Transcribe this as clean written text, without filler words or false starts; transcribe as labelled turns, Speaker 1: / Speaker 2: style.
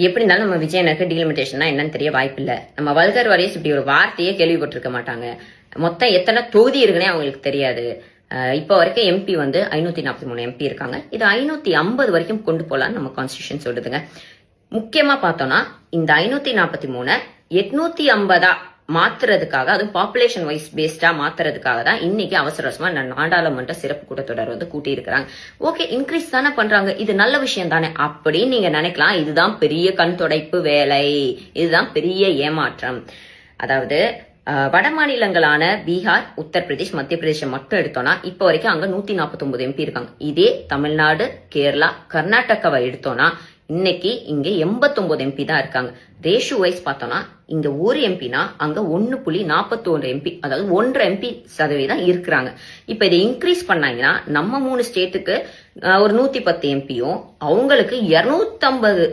Speaker 1: எப்படி இருந்தாலும் நம்ம விஜயனுக்கு டீலிமிட்டேஷன்னா என்னன்னு தெரிய வாய்ப்பு இல்லை. நம்ம வல்கர் வாரியர்ஸ் இப்படி ஒரு வார்த்தையே கேள்விப்பட்டிருக்க மாட்டாங்க. மொத்தம் எத்தனை தொகுதி இருக்குன்னே அவங்களுக்கு தெரியாது. இப்போ வரைக்கும் எம்பி வந்து 543 எம்பி இருக்காங்க. இது 550 வரைக்கும் கொண்டு போலான்னு நம்ம கான்ஸ்டிடியூஷன் சொல்லுதுங்க. முக்கியமா பார்த்தோம்னா இந்த 543 850 மாத்துறதுக்காக, அதுவும் பாப்புலேஷன் வைஸ் பேஸ்டா மாத்துறதுக்காக தான் இன்னைக்கு அவசரமா நாடாளுமன்ற சிறப்பு கூட்டத்தொடர் வந்து கூட்டி இருக்கிறாங்க. ஓகே, இன்க்ரீஸ் தானே பண்றாங்க, இது நல்ல விஷயம் தானே அப்படின்னு நீங்க நினைக்கலாம். இதுதான் பெரிய கண் துடைப்பு வேலை, இதுதான் பெரிய ஏமாற்றம். அதாவது வட மாநிலங்களான பீகார், உத்தரப்பிரதேஷ், மத்திய பிரதேசம் மட்டும் எடுத்தோம்னா இப்ப வரைக்கும் அங்க 149 எம்பி இருக்காங்க. இதே தமிழ்நாடு, கேரளா, கர்நாடகாவை எடுத்தோம்னா இன்னைக்கு இங்க 89 எம்பி தான் இருக்காங்க. ரேஷியோ வைஸ் பார்த்தோம்னா இங்க ஒரு எம்பினா அங்க 1.41 எம்பி, அதாவது 1.5 எம்பி சதவீதம் இருக்கிறாங்க. இப்ப இதை இன்க்ரீஸ் பண்ணாங்கன்னா நம்ம 3 ஸ்டேட்டுக்கு ஒரு 110 எம்பியும் அவங்களுக்கு 250